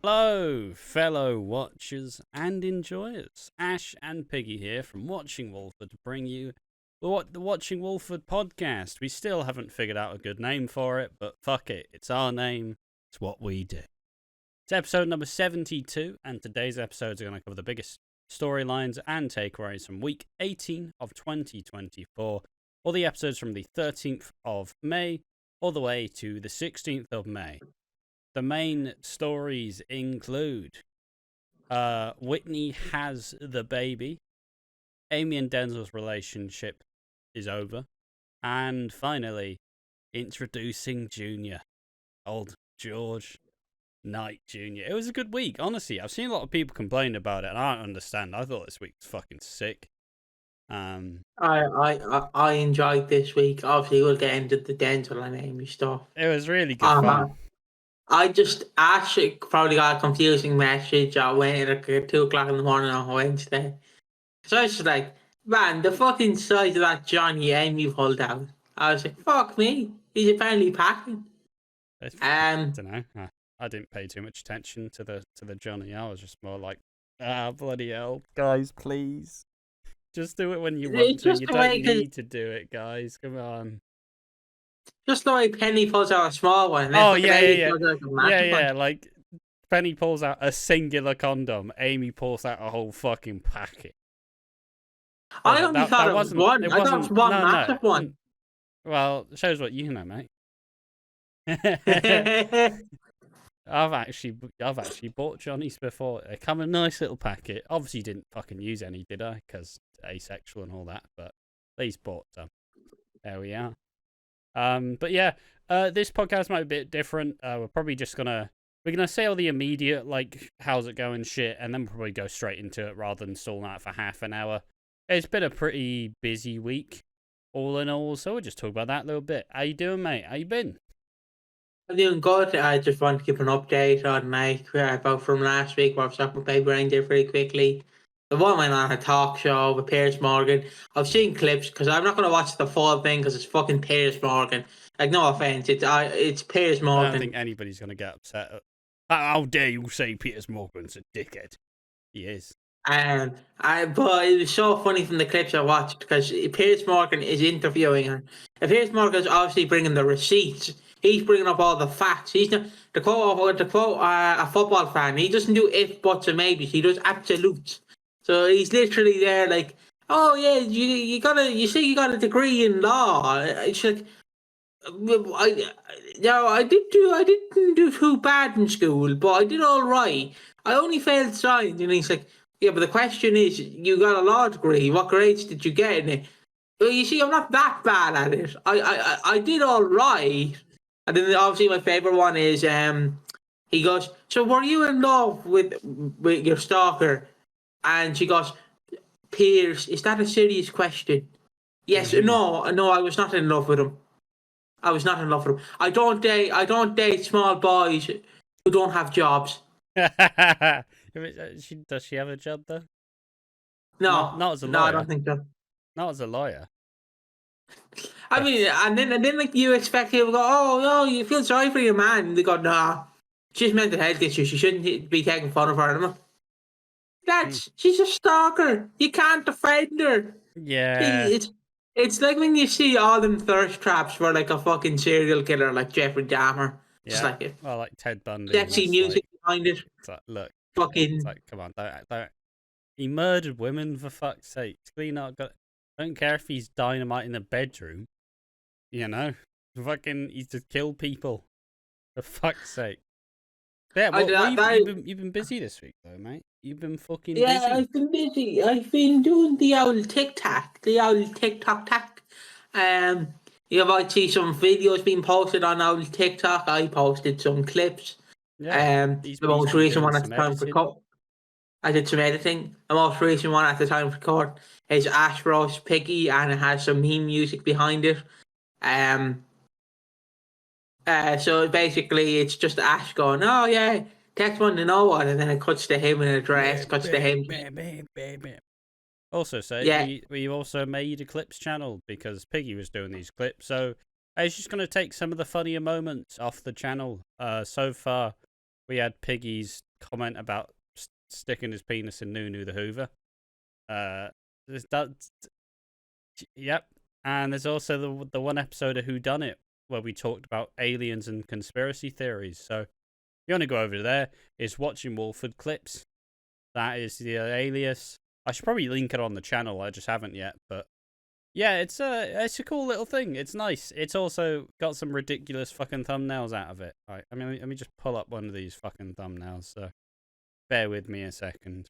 Hello, fellow watchers and enjoyers. Ash and Piggy here from Watching Walford to bring you the Watching Walford podcast. We still haven't figured out a good name for it, but fuck it. It's our name. It's what we do. It's episode number 72, and today's episodes are going to cover the biggest storylines and takeaways from week 18 of 2024, or the episodes from the 13th of May all the way to the 16th of May. The main stories include Whitney has the baby, Amy and Denzel's relationship is over, and finally, introducing Junior, old George Knight Jr. It was a good week, honestly. I've seen a lot of people complain about it, and I don't understand. I thought this week was fucking sick. I enjoyed this week. Obviously, we'll get into the Denzel and Amy stuff. It was really good fun. I just actually probably got a confusing message at 2 o'clock in the morning on Wednesday. So I was just like, man, the fucking size of that Johnny Amy pulled out. I was like, fuck me. He's apparently packing. I don't know. I didn't pay too much attention to the Johnny. I was just more like, bloody hell, guys, please. Just do it when you want to. You don't need to do it, guys. Come on. Just the way Penny pulls out a small one. Oh, yeah. Like, Penny pulls out a singular condom. Amy pulls out a whole fucking packet. I only thought it was one. I thought it was one massive one. Well, it shows what you know, mate. I've actually bought Johnny's before. They come in a nice little packet. Obviously, didn't fucking use any, did I? Because asexual and all that. But at least bought some. There we are. But yeah, this podcast might be a bit different. We're probably just we're gonna say all the immediate, like, how's it going shit, and then probably go straight into it rather than stalling out for half an hour. It's been a pretty busy week, all in all, so we'll just talk about that a little bit. How you doing, mate? How you been? I'm doing good. I just want to give an update on my about from last week where I was talking about Baby Reindeer very quickly. The one went on a talk show with Piers Morgan. I've seen clips because I'm not going to watch the full thing because it's fucking Piers Morgan. Like, no offense, it's Piers Morgan. I don't think anybody's going to get upset. How dare you say Piers Morgan's a dickhead? He is. But it was so funny from the clips I watched because Piers Morgan is interviewing her. And Piers Morgan's obviously bringing the receipts. He's bringing up all the facts. He's not, to quote a football fan. He doesn't do if, buts, and maybes. He does absolutes. So he's literally there like, oh yeah, you got a degree in law. It's like, I didn't do too bad in school, but I did all right. I only failed science, and he's like, yeah, but the question is, you got a law degree. What grades did you get in it? Well, you see, I'm not that bad at it. I did all right. And then obviously my favorite one is he goes, so were you in love with your stalker? And she goes, Piers, is that a serious question? Yes, no, I was not in love with him. I was not in love with him. I don't date small boys who don't have jobs. Does she have a job though? No, not as a lawyer. No, I don't think so. Not as a lawyer. I mean, and then like you expect people to go, oh no, you feel sorry for your man. And they go, nah, she's mental health issues. She shouldn't be taking fun of her. She's a stalker. You can't defend her. Yeah. It's like when you see all them thirst traps for like a fucking serial killer like Jeffrey Dahmer. Yeah. Just like it. Well, like Ted Bundy. Sexy music behind it. It's like, look. Fucking. It's like, come on, don't. He murdered women, for fuck's sake. Don't care if he's dynamite in the bedroom. You know? He's just killed people. For fuck's sake. Yeah, you've been busy this week, though, mate. You've been fucking busy. Yeah, I've been busy. I've been doing the old TikTok. You might see some videos being posted on old TikTok. I posted some clips. Yeah, the most recent one at the time for record. I did some editing. The most recent one at the time for record is Ash Bros Piggy, and it has some meme music behind it. So basically, it's just Ash going, "Oh yeah, text one to no one," and then it cuts to him in a dress, cuts to him. Also, we also made a clips channel because Piggy was doing these clips, so I was just going to take some of the funnier moments off the channel. So far, we had Piggy's comment about sticking his penis in Nunu the Hoover. Yep. And there's also the one episode of Who Done It where we talked about aliens and conspiracy theories. So if you want to go over there, it's Watching Walford Clips. That is the alias. I should probably link it on the channel. I just haven't yet, but yeah, it's a cool little thing. It's nice. It's also got some ridiculous fucking thumbnails out of it. Right, I mean, let me just pull up one of these fucking thumbnails. So bear with me a second.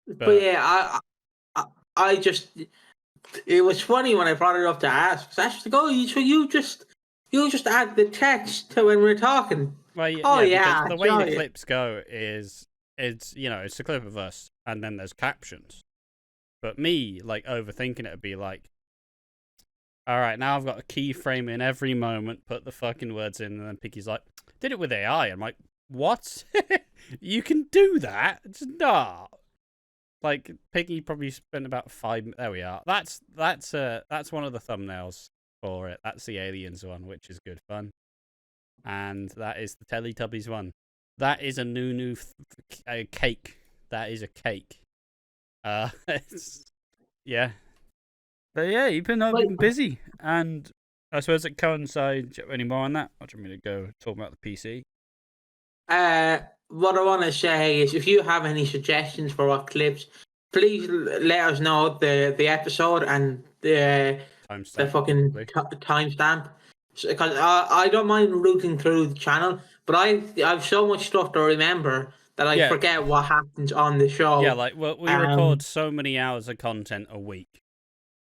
But yeah, I just, it was funny when I brought it up to ask. So Ash was like, "Oh, so you just add the text to when we're talking." Well, yeah, the way the clips go is it's a clip of us and then there's captions. But me, like, overthinking it would be like, all right, now I've got a keyframe in every moment, put the fucking words in, and then Piggy's like, did it with AI. I'm like, what? You can do that? It's not. Like, Piggy probably spent about 5 minutes. There we are. That's one of the thumbnails for it. That's the aliens one, which is good fun. And that is the Teletubbies one. That is a Nunu cake. That is a cake. Yeah. But yeah, you've been busy. And I suppose it coincides. Any more on that? Or do you want me to go talk about the PC? What I want to say is, if you have any suggestions for what clips, please let us know the episode and the fucking timestamp. Because I don't mind rooting through the channel, but I've so much stuff to remember that I forget what happens on the show. Yeah, like we record so many hours of content a week,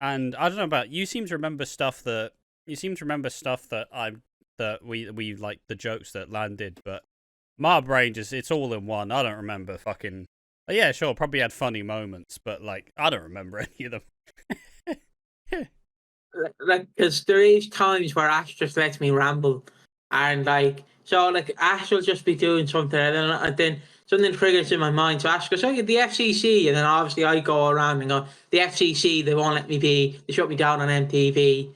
and I don't know about you. Seem to remember stuff that we like, the jokes that landed, but my brain it's all in one. I don't remember fucking. Yeah, sure, probably had funny moments, but like I don't remember any of them. Like, because there is times where Ash just lets me ramble, and like, so like Ash will just be doing something, and then something triggers in my mind. So Ash goes, "Oh, the FCC," and then obviously I go around and go, "The FCC, they won't let me be. They shut me down on MTV,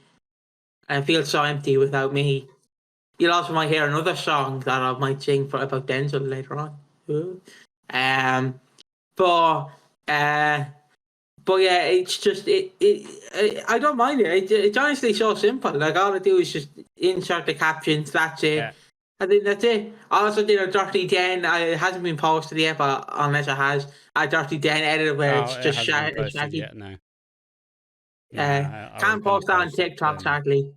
and it feels so empty without me." You also might hear another song that I might sing about Denzel later on. But yeah, it's just I don't mind it. It's honestly so simple. Like, all I do is just insert the captions. That's it. Yeah. And then that's it. I also did a Dirty Den. It hasn't been posted yet, but unless it has, a Dirty Den edit where it's just shaggy. No. Can't post that on TikTok, sadly.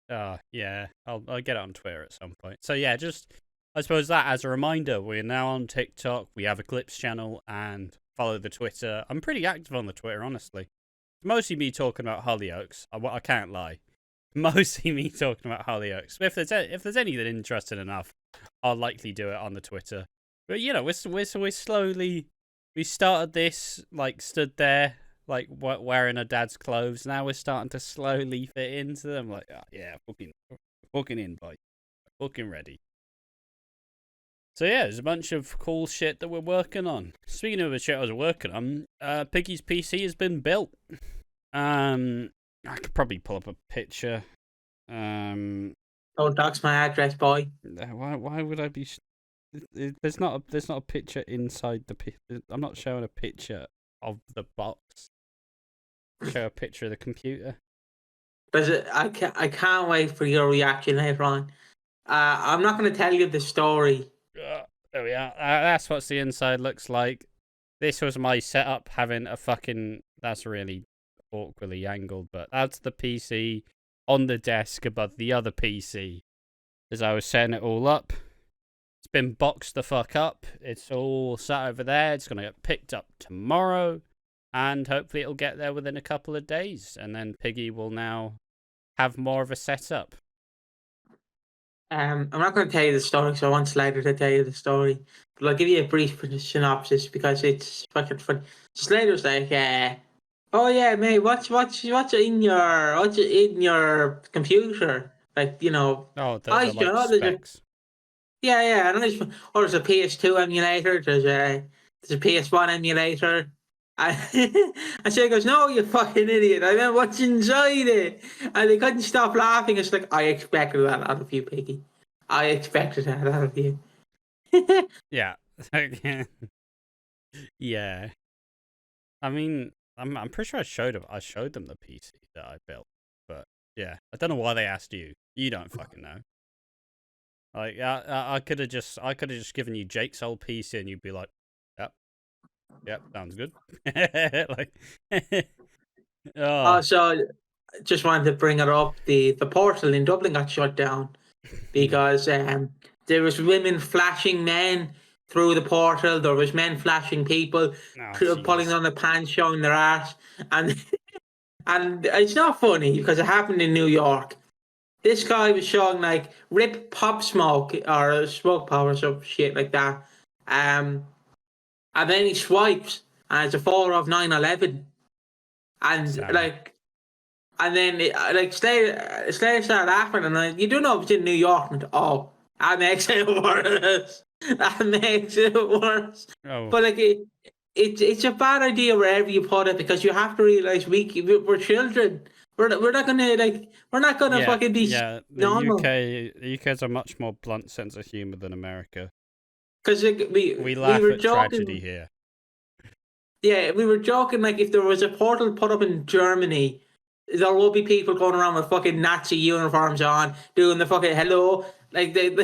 Oh yeah, I'll get it on Twitter at some point. So yeah, just I suppose that as a reminder, we're now on TikTok. We have a Clips channel, and follow the Twitter. I'm pretty active on the Twitter, honestly. It's mostly me talking about Hollyoaks. I can't lie. Mostly me talking about Hollyoaks. If there's anything interesting enough, I'll likely do it on the Twitter. But we're slowly. We started this like stood there like wearing our dad's clothes. Now we're starting to slowly fit into them. Like, oh, yeah, fucking invite, fucking ready. So yeah, there's a bunch of cool shit that we're working on. Speaking of the shit I was working on, Piggy's PC has been built. I could probably pull up a picture. Don't dox my address, boy. Why would I be? There's not a picture inside the. I'm not showing a picture of the box. Show a picture of the computer. I can't wait for your reaction later on. I'm not going to tell you the story. There we are. That's what the inside looks like. This was my setup, having a fucking... That's really awkwardly angled, but that's the PC on the desk above the other PC as I was setting it all up. It's been boxed the fuck up. It's all sat over there. It's going to get picked up tomorrow, and hopefully it'll get there within a couple of days, and then Piggy will now have more of a setup. I'm not going to tell you the story, so I want Slater to tell you the story. But I'll give you a brief synopsis because it's fucking funny. Slater's like, "Oh yeah, mate, what's in your computer? Like, you know, specs." Yeah, and there's a PS2 emulator. There's a PS1 emulator. And she goes, "No, you fucking idiot! I meant what's inside it." And they couldn't stop laughing. It's like, I expected that out of you, Piggy. I expected that out of you. Yeah, Yeah. I mean, I'm pretty sure I showed them the PC that I built, but yeah, I don't know why they asked you. You don't fucking know. Like, I could have just given you Jake's old PC, and you'd be like, yep, sounds good. Like, oh, So just wanted to bring it up. The portal in Dublin got shut down because there was women flashing men through the portal. There was men flashing people, oh, pulling Jesus. on the pants, showing their ass, and and it's not funny because it happened in New York. This guy was showing like rip pop smoke or smoke pop or some shit like that. And then he swipes and it's a photo of 9/11. And Sound. like, and then Slater started laughing, and you do know it's in New York. And oh, that makes it worse. That makes it worse. Oh, But like, it's a bad idea wherever you put it because you have to realize we're children. We're not gonna yeah, fucking be yeah. normal The UK has a much more blunt sense of humor than America. because We we laugh were at tragedy joking. here. Yeah, we were joking like if there was a portal put up in Germany, there will be people going around with fucking Nazi uniforms on, doing the fucking hello, like like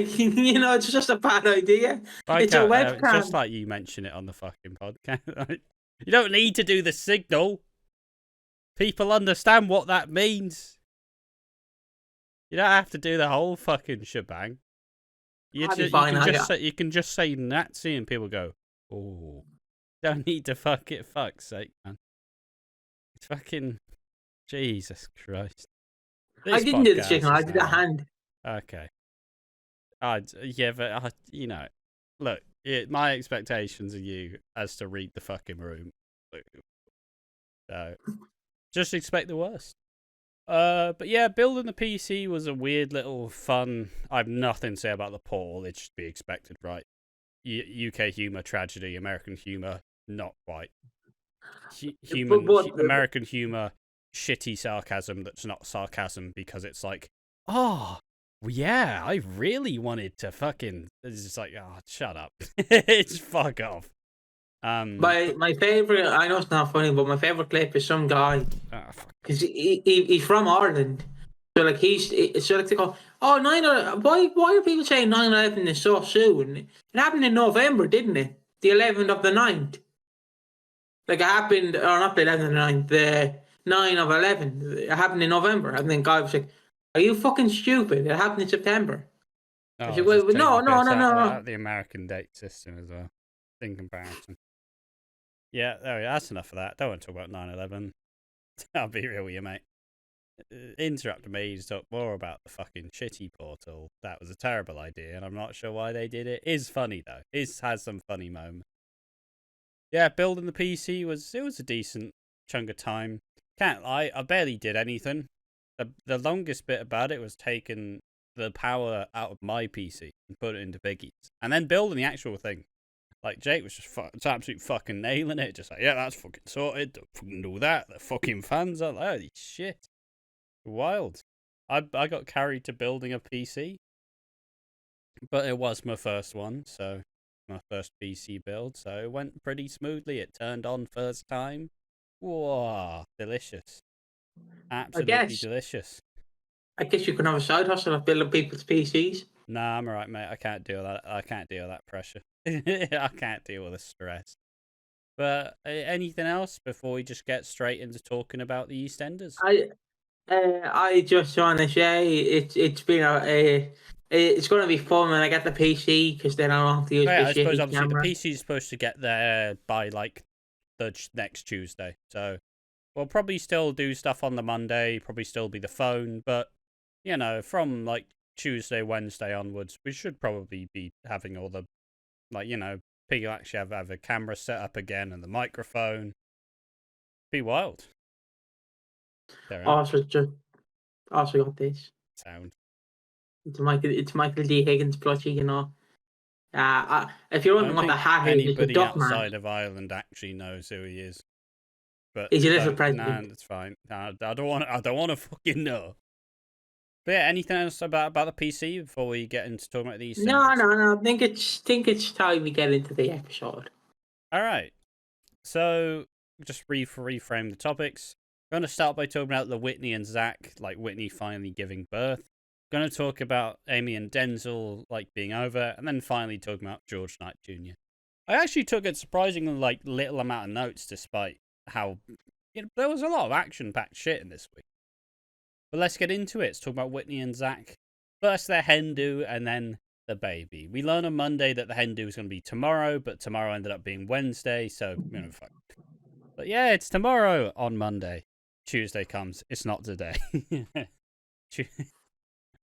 it's just a bad idea. Like, It's a just webcam. like you mention it on the fucking podcast. You don't need to do the signal. People understand what that means. You don't have to do the whole fucking shebang. You can just say Nazi and people go, oh, don't need to fuck's sake, man. It's fucking Jesus Christ. I This didn't do the podcast signal. I is did a now hand. okay. Yeah, but look, my expectations of you as to read the fucking room. So just expect the worst. But yeah, building the PC was a weird little fun. I've nothing to say about the portal. It should be expected, right? UK humor, tragedy. American humor, not quite. But American humor, shitty sarcasm that's not sarcasm because it's like, oh, well, yeah, I really wanted to fucking. It's just like, oh, shut up. It's fuck off. my favorite, I know it's not funny, but my favorite clip is some guy Fuck. because he's from Ireland. So like so like they go, oh 9/11, why are people saying 9/11 is so soon? It happened in November, didn't it? The 11th of the 9th. Like it happened, or not the 11th of the 9th, the 9 of 11. It happened in November. And then guy was like, are you fucking stupid? It happened in September. Oh, I I said, was just well, taking no, the no, piss no, out no. of the American date system as well, in comparison. Yeah, there we are. That's enough of that. Don't want to talk about 9/11. I'll be real with you, mate. Interrupt me to talk more about the fucking shitty portal. That was a terrible idea, and I'm not sure why they did it. It's funny though. It has some funny moments. Yeah, building the PC was a decent chunk of time. Can't lie, I barely did anything. The longest bit about it was taking the power out of my PC and put it into Piggy's, and then building the actual thing. Like Jake was just absolutely fucking nailing it. Just like, yeah, that's fucking sorted. Don't fucking do that. The fucking fans are like, holy shit, wild. I got carried to building a PC, but it was my first one, so my first PC build, so it went pretty smoothly. It turned on first time. Whoa, delicious. I Absolutely guess. delicious. I guess you can have a side hustle of building people's PCs. Nah, I'm alright, mate. I can't deal with that. I can't deal with that pressure. I can't deal with the stress. But anything else before we just get straight into talking about the EastEnders? I just want to say it's been it's going to be fun when I get the PC because then I don't have to use the Right, I suppose shitty obviously the camera. PC is supposed to get there by like the next Tuesday. So we'll probably still do stuff on the Monday, probably still be the phone, but you know, from like Tuesday, Wednesday onwards, we should probably be having all the like, you know, Piggy will actually have a camera set up again and the microphone. Be wild. There, Also got this. sound. It's Michael D. Higgins plushie, you know. If you're I wondering don't what the think hat is, it's a anybody duck man. outside of Ireland actually knows who he is. But He's a little don't, nah, president. that's fine. Nah, I don't want to fucking know. But yeah, anything else about the PC before we get into talking about these? No. I think it's time we get into the episode. All right. So just reframe the topics. I'm going to start by talking about the Whitney and Zach, like Whitney finally giving birth. Going to talk about Amy and Denzel like being over, and then finally talking about George Knight Jr. I actually took a surprisingly like little amount of notes, despite how there was a lot of action-packed shit in this week. But let's get into it. Let's talk about Whitney and Zach. First, their hen do, and then the baby. We learn on Monday that the hen do is going to be tomorrow, but tomorrow ended up being Wednesday, so fuck. But yeah, it's tomorrow on Monday. Tuesday comes. It's not today.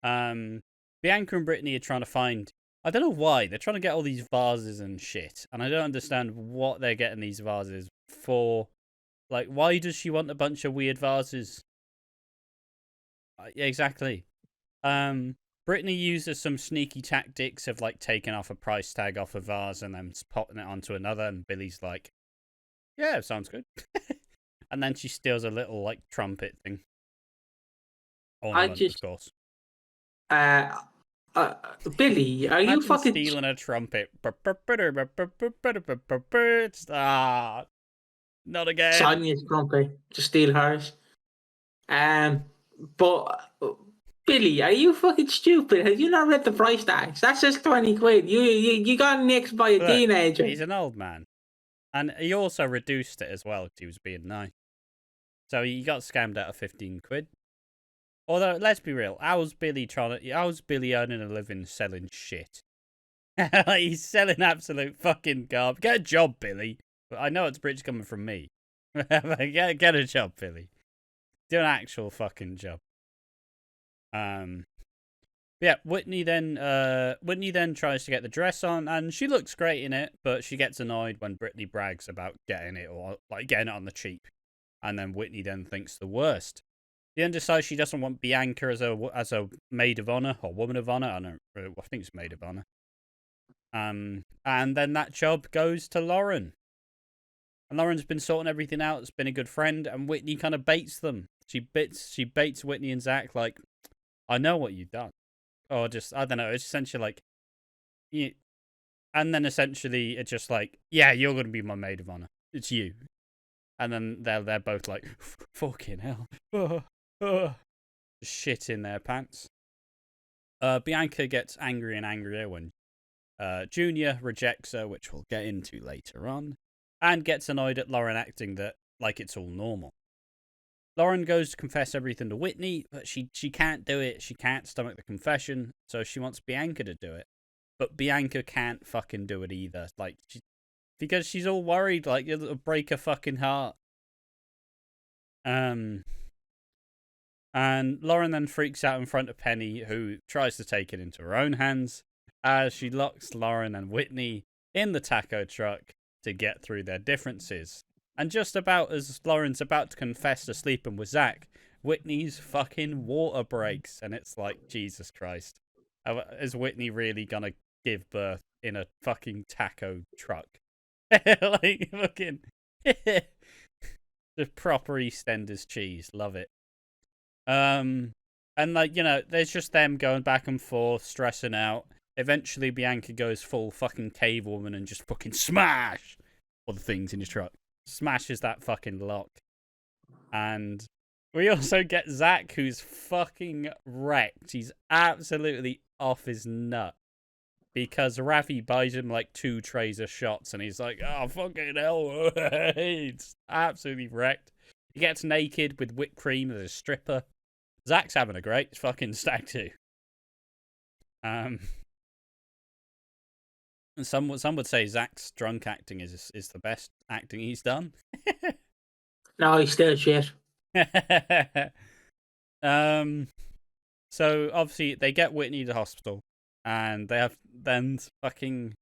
Bianca and Brittany are trying to find. I don't know why they're trying to get all these vases and shit, and I don't understand what they're getting these vases for. Like, why does she want a bunch of weird vases? Yeah, exactly. Brittany uses some sneaky tactics of like taking off a price tag off a vase and then potting it onto another, and Billy's like, "Yeah, sounds good." And then she steals a little like trumpet thing. Ornament, of course. Billy, are you fucking stealing a trumpet? Not again. Sonia's trumpet to steal hers. But Billy, are you fucking stupid? Have you not read the price tags? That's just 20 quid. You got nicked by a teenager. He's an old man. And he also reduced it as well because he was being nice. So he got scammed out of 15 quid. Although, let's be real, how's Billy earning a living selling shit? He's selling absolute fucking garbage. Get a job, Billy. But I know it's rich coming from me. Get a job, Billy. Do an actual fucking job. Yeah, Whitney then tries to get the dress on, and she looks great in it, but she gets annoyed when Brittany brags about getting it, or like getting it on the cheap. And then Whitney then thinks the worst. She then decides she doesn't want Bianca as a maid of honor or woman of honor. I think it's maid of honor. And then that job goes to Lauren. And Lauren's been sorting everything out. It's been a good friend, and Whitney kind of baits them. She baits Whitney and Zach like, I know what you've done, or just I don't know. It's essentially like, and then essentially it's just like, yeah, you're gonna be my maid of honor. It's you. And then they're both like, fucking hell. Shit in their pants. Bianca gets angrier and angrier when Junior rejects her, which we'll get into later on, and gets annoyed at Lauren acting that like it's all normal. Lauren goes to confess everything to Whitney, but she can't do it. She can't stomach the confession, so she wants Bianca to do it. But Bianca can't fucking do it either. Like, because she's all worried, like, it'll break her fucking heart. And Lauren then freaks out in front of Penny, who tries to take it into her own hands, as she locks Lauren and Whitney in the taco truck to get through their differences. And just about as Lauren's about to confess to sleeping with Zach, Whitney's fucking water breaks, and it's like, Jesus Christ. Is Whitney really gonna give birth in a fucking taco truck? Like, fucking... The proper EastEnders cheese. Love it. And, like, there's just them going back and forth, stressing out. Eventually, Bianca goes full fucking cave woman and just fucking smash all the things in his truck. Smashes that fucking lock. And we also get Zach, who's fucking wrecked. He's absolutely off his nut. Because Rafi buys him like 2 trays of shots, and he's like, oh, fucking hell. He's absolutely wrecked. He gets naked with whipped cream as a stripper. Zach's having a great fucking stag too. And some would say Zach's drunk acting is the best acting he's done. No, he's still shit. So obviously they get Whitney to hospital, and they have then they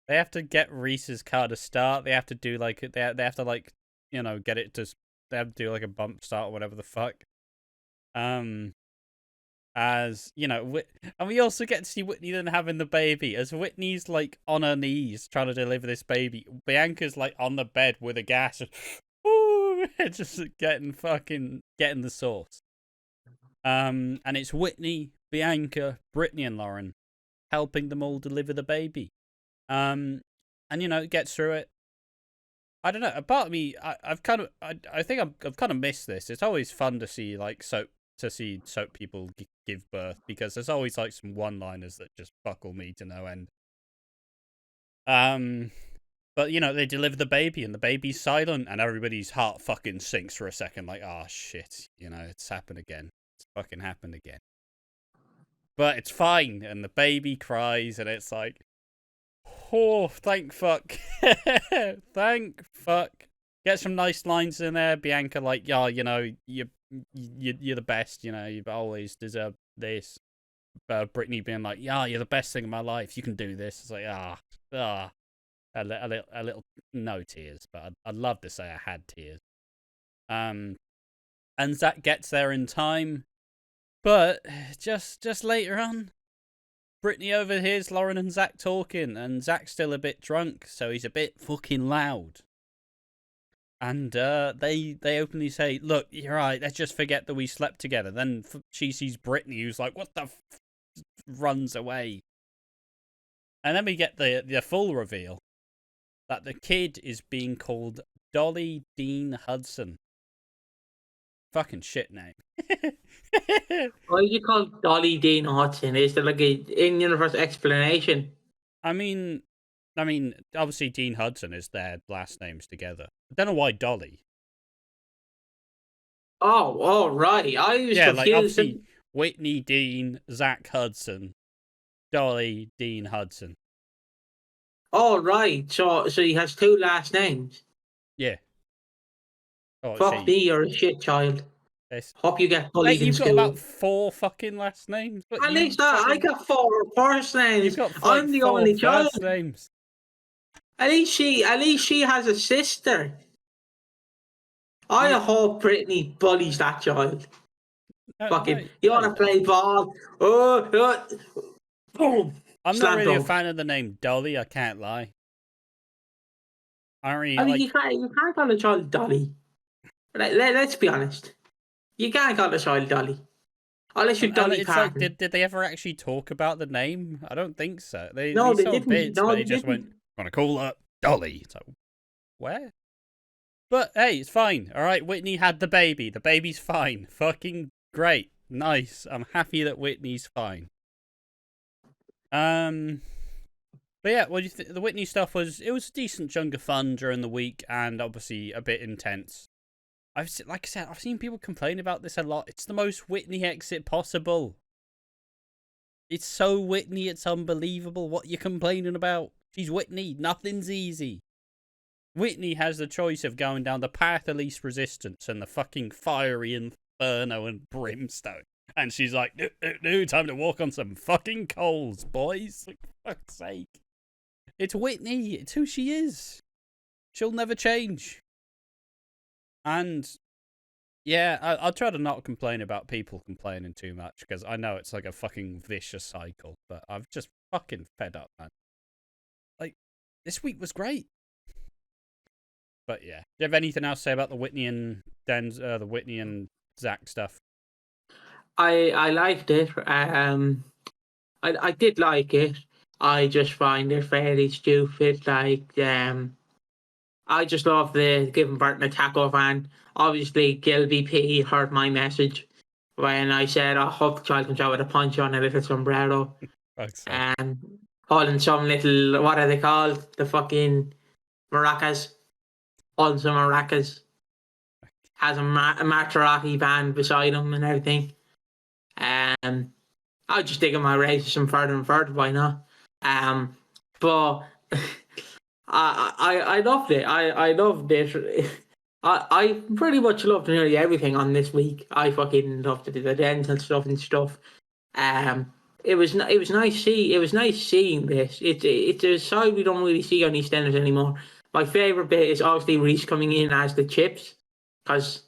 have to get Reese's car to start. They have to do like they have to like get it to. They have to do like a bump start or whatever the fuck. As and we also get to see Whitney then having the baby, as Whitney's like on her knees trying to deliver this baby. Bianca's like on the bed with a gas. Ooh, Just getting the sauce. And it's Whitney, Bianca, Brittany, and Lauren helping them all deliver the baby. And it gets through it. I don't know. A part of me, I think I've kind of missed this. It's always fun to see soap people give birth, because there's always like some one-liners that just buckle me to no end. But they deliver the baby and the baby's silent and everybody's heart fucking sinks for a second, like, oh shit, it's happened again. It's fucking happened again. But it's fine, and the baby cries, and it's like, oh, thank fuck. Thank fuck. Get some nice lines in there. Bianca, like, yeah, you're the best, you've always deserved this. Brittany being like, yeah, you're the best thing in my life. You can do this. It's like, a little, no tears, but I'd love to say I had tears. And Zach gets there in time, but just later on, Brittany overhears Lauren and Zach talking, and Zach's still a bit drunk, so he's a bit fucking loud. And they openly say, look, you're right, let's just forget that we slept together. Then she sees Brittany, who's like, what the f-? Runs away. And then we get the full reveal that the kid is being called Dolly Dean Hudson. Fucking shit name. Why do you call Dolly Dean Hudson? Is there like an in-universe explanation? I mean, obviously Dean Hudson is their last names together. I don't know why Dolly. Oh, right. I was confused. Like obviously Whitney Dean, Zach Hudson, Dolly Dean Hudson. Oh, right. So he has two last names. Yeah. Oh, fuck me, you're a shit child. Hope you get bullied in school. You've got about 4 fucking last names. At least I got 4 first names. You've got I'm the only child. Names. At least she has a sister. I hope Brittany bullies that child. You want to play ball? Boom. I'm not really a fan of the name Dolly, I can't lie. You can't call a child Dolly. Let's be honest. You can't call a child Dolly. Unless you're Dolly Parton. Like, did they ever actually talk about the name? I don't think so. They didn't. They just went, want to call her Dolly. So, where? But hey, it's fine. All right, Whitney had the baby. The baby's fine. Fucking great. Nice. I'm happy that Whitney's fine. But yeah, what do you think? The Whitney stuff was a decent chunk of fun during the week, and obviously a bit intense. Like I said, I've seen people complain about this a lot. It's the most Whitney exit possible. It's so Whitney, it's unbelievable. What you complaining about? She's Whitney. Nothing's easy. Whitney has the choice of going down the path of least resistance and the fucking fiery inferno and brimstone. And she's like, no, time to walk on some fucking coals, boys. For fuck's sake. It's Whitney. It's who she is. She'll never change. And, yeah, I'll try to not complain about people complaining too much, because I know it's like a fucking vicious cycle, but I've just fucking fed up, man. Like, this week was great. But, yeah. Do you have anything else to say about the Whitney and the Whitney and Zach stuff? I liked it. I did like it. I just find it fairly stupid. Like, I just love the giving Burton a taco van. Obviously, Gilby P heard my message when I said, I hope the child comes out with a punch on a little sombrero. And holding some little, what are they called? The fucking maracas. Holding some maracas. Has a Mataraki band beside him and everything. I'll just dig my racism further and further, why not? But I loved it. I loved it. I pretty much loved nearly everything on this week. I fucking loved it. The dental stuff and stuff. It was nice seeing this. It's a side we don't really see on EastEnders anymore. My favourite bit is obviously Reese coming in as the chips, because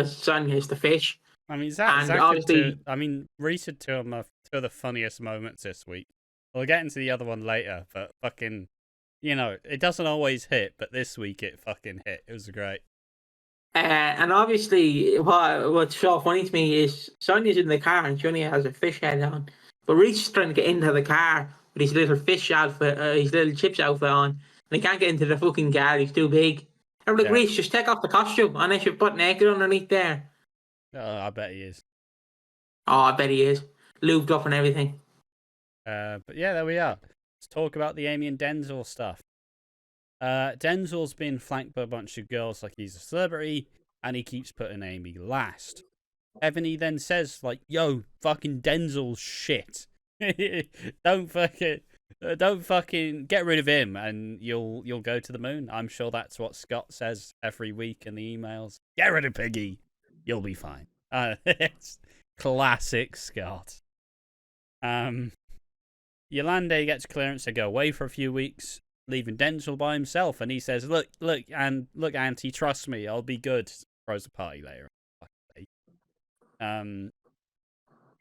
Sonia's the fish. I mean, Reese had two of the funniest moments this week. We'll get into the other one later, but fucking, it doesn't always hit, but this week it fucking hit. It was great. And obviously, what's so funny to me is Sonia's in the car and she only has a fish head on. But Reese is trying to get into the car with his little fish outfit, his little chips outfit on. And he can't get into the fucking car, he's too big. I'm like, Yeah. Reese, just take off the costume unless you're butt naked underneath there. I bet he is. Oh, I bet he is. Lubed up and everything. But yeah, there we are. Let's talk about the Amy and Denzel stuff. Denzel's been flanked by a bunch of girls like he's a celebrity, and he keeps putting Amy last. Ebony then says, like, yo, fucking Denzel's shit. Don't fucking get rid of him and you'll go to the moon. I'm sure that's what Scott says every week in the emails. Get rid of Piggy. You'll be fine. It's classic Scott. Yolande gets clearance to go away for a few weeks, leaving Denzel by himself, and he says, look, Auntie, trust me, I'll be good. Throws a party later.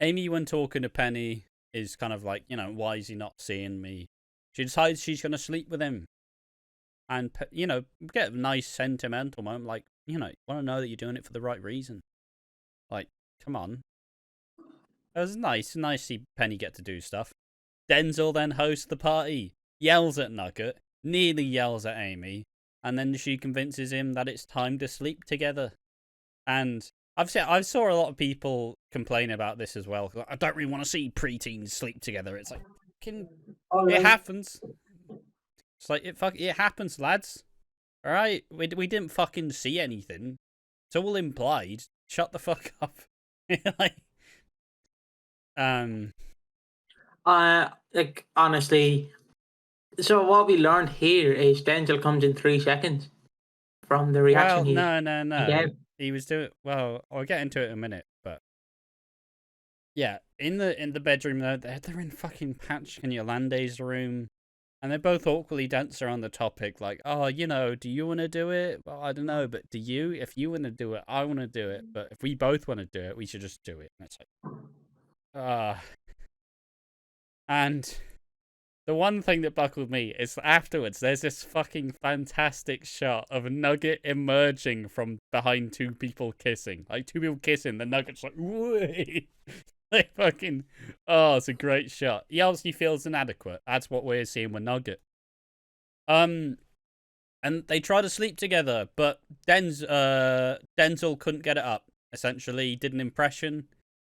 Amy, when talking to Penny, is kind of like, why is he not seeing me? She decides she's going to sleep with him. And, get a nice sentimental moment, like, want to know that you're doing it for the right reason. Like, come on. It was nice to see Penny get to do stuff. Denzel then hosts the party, yells at Nugget, nearly yells at Amy, and then she convinces him that it's time to sleep together. And I saw a lot of people complain about this as well. I don't really want to see preteens sleep together. It's like, it happens. It's like, it happens, lads. All right, we didn't fucking see anything. It's all implied. Shut the fuck up. Honestly, so what we learned here is Denzel comes in 3 seconds from the reaction. Well, no. He was doing well. I'll get into it in a minute, but yeah, in the bedroom though, they're in fucking Patch and Yolande's room, and they're both awkwardly dancer on the topic, like, oh, do you want to do it? Well, I don't know, but do you? If you want to do it, I want to do it. But if we both want to do it, we should just do it. And it's like, and the one thing that buckled me is afterwards, there's this fucking fantastic shot of a Nugget emerging from behind two people kissing. Like, two people kissing, the Nugget's like, whee! Like, fucking, it's a great shot. He obviously feels inadequate. That's what we're seeing with Nugget. And they try to sleep together, but Denzel couldn't get it up. Essentially, he did an impression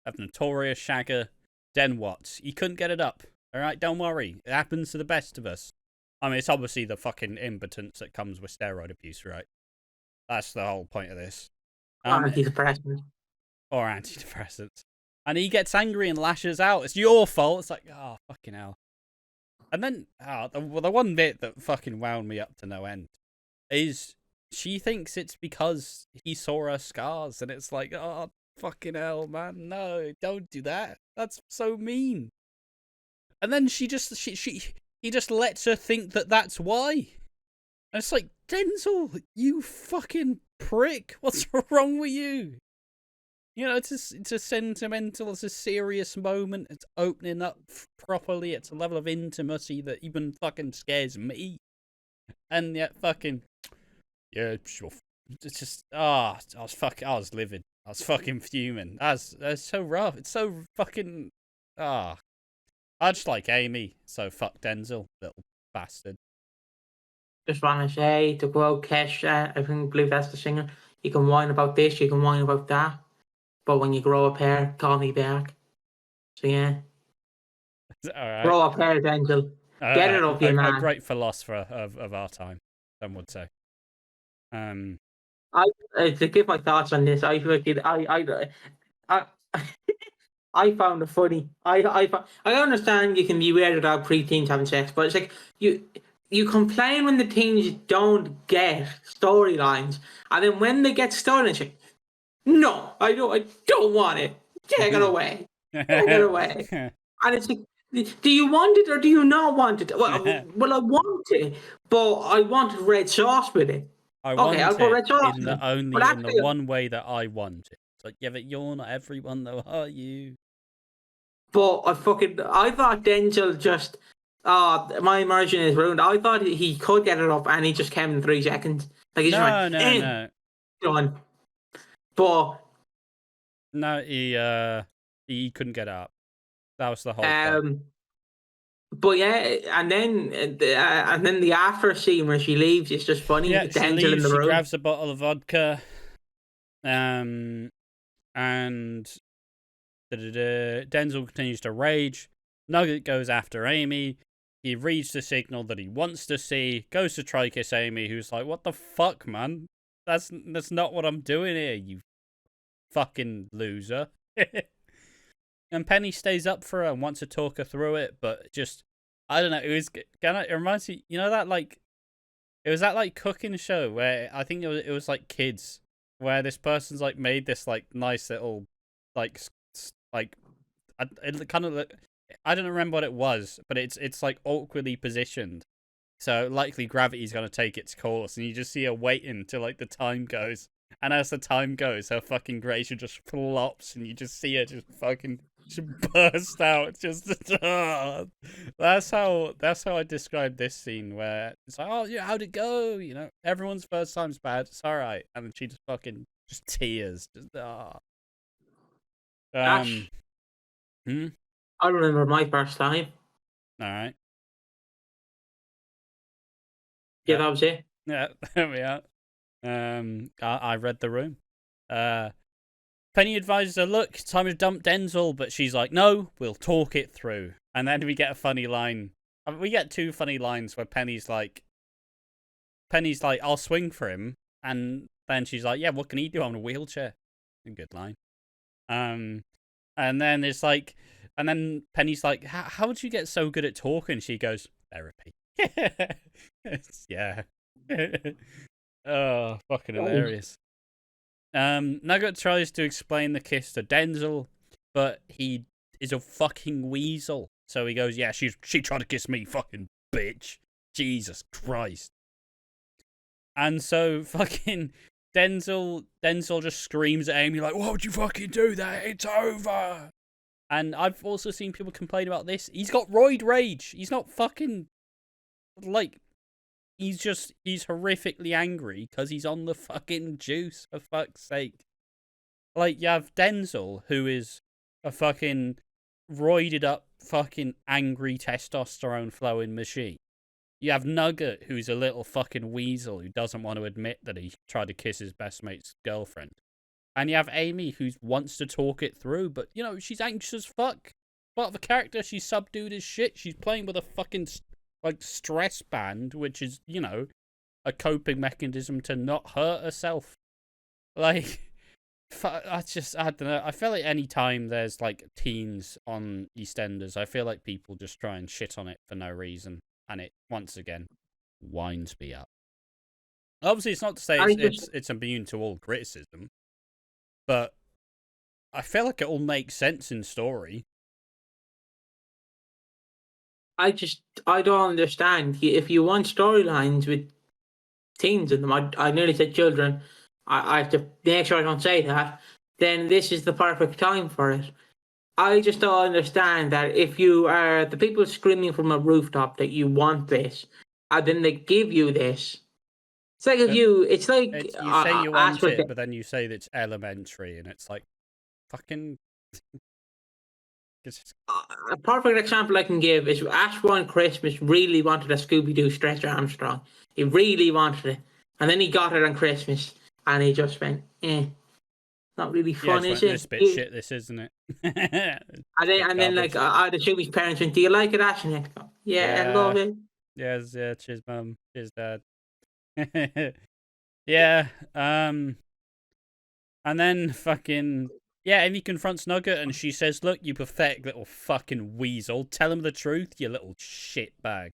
of Notorious Shagger. Then what? He couldn't get it up. Alright, don't worry. It happens to the best of us. I mean, it's obviously the fucking impotence that comes with steroid abuse, right? That's the whole point of this. Antidepressants. Or antidepressants. And he gets angry and lashes out. It's your fault. It's like, oh, fucking hell. And then, the one bit that fucking wound me up to no end is she thinks it's because he saw her scars. And it's like, oh, fucking hell, man. No, don't do that. That's so mean. And then he just lets her think that that's why. And it's like, Denzel, you fucking prick. What's wrong with you? It's a sentimental, it's a serious moment. It's opening up properly. It's a level of intimacy that even fucking scares me. And yet fucking, yeah, sure. It's just, I was livid. I was fucking fuming. That's so rough. It's so fucking, I just like Amy, so fuck Denzel, little bastard. Just want to say, to quote Kesh, I believe that's the singer, you can whine about this, you can whine about that, but when you grow a pair, call me back. So yeah. Alright. Grow a pair, Denzel. Get it up, you man. A great philosopher of our time, some would say. To give my thoughts on this, I found it funny. I understand you can be weirded out preteens having sex, but it's like you complain when the teens don't get storylines, and then when they get storylines, it's like, no, I don't want it. Take it away. Take it away. And it's like, do you want it or do you not want it? Well, I want it, but I want red sauce with it. I'll put red sauce in the one way that I want it. It's like, yeah, but you're not everyone though, are you? But I thought Denzel just, my immersion is ruined. I thought he could get it up and he just came in 3 seconds. Like he's no. Done. But No, he couldn't get up. That was the whole plot. but yeah, and then the after scene where she leaves, it's just funny. Yeah, With she Denzel in leaves. the She room. grabs a bottle of vodka, and Denzel continues to rage. Nugget goes after Amy. He reads the signal that he wants to see. Goes to try kiss Amy, who's like, "What the fuck, man? That's not what I'm doing here, you fucking loser." And Penny stays up for her and wants to talk her through it, but just, I don't know. It reminds me, you know, it was that like cooking show where I think it was like kids, where this person's like made this like nice little like it kind of, I don't remember what it was, but it's like awkwardly positioned, so likely gravity's gonna take its course, and you just see her waiting till like the time goes, and as the time goes, her fucking Gracia just flops, and you just see her just fucking just burst out. Just that's how I describe this scene, where it's like, oh yeah, how'd it go? You know, everyone's first time's bad. It's all right, and then she just fucking just tears. Just Ash, Hmm? I remember my first time. All right. Yeah, Yeah. that was it. Yeah. There we are. I read the room. Penny advises her, look, time to dump Denzel, but she's like, no, we'll talk it through. And then we get a funny line. We get two funny lines where Penny's like, I'll swing for him. And then she's like, yeah, what can he do? I'm in a wheelchair. A good line. And then it's like, and then Penny's like, how did you get so good at talking? She goes, therapy. Yeah. Oh, fucking hilarious. Nugget tries to explain the kiss to Denzel, but he is a fucking weasel. So he goes, yeah, she tried to kiss me, fucking bitch. Jesus Christ. And so fucking Denzel just screams at Amy like, why would you fucking do that? It's over. And I've also seen people complain about this. He's got roid rage. He's not fucking, like, he's horrifically angry because he's on the fucking juice, for fuck's sake. Like, you have Denzel, who is a fucking roided up, fucking angry testosterone flowing machine. You have Nugget, who's a little fucking weasel who doesn't want to admit that he tried to kiss his best mate's girlfriend. And you have Amy, who wants to talk it through, but, you know, she's anxious as fuck. Part of the character, she's subdued as shit. She's playing with a fucking, like, stress band, which is, you know, a coping mechanism to not hurt herself. Like, I don't know. I feel like any time there's, like, teens on EastEnders, I feel like people just try and shit on it for no reason. And it, once again, winds me up. Obviously, it's not to say it's immune to all criticism, but I feel like it all makes sense in story. I don't understand. If you want storylines with teens in them, I nearly said children. I have to make sure I don't say that. Then this is the perfect time for it. I just don't understand that if you are the people screaming from a rooftop that you want this, and then they give you this. It's like you say you want it, but then you say that it's elementary, and it's like, fucking. A perfect example I can give is Ash one Christmas really wanted a Scooby-Doo Stretch Armstrong. He really wanted it, and then he got it on Christmas, and he just went, not really fun, is it? This bit shit, this isn't it? and then like the Scooby's parents went, "Do you like it, Ash?" And he'd go, "Yeah, I love it." Yes, yeah, cheers, mum, cheers, dad. Yeah, and then fucking Amy confronts Nugget and she says, "Look, you pathetic little fucking weasel, tell him the truth, you little shitbag,"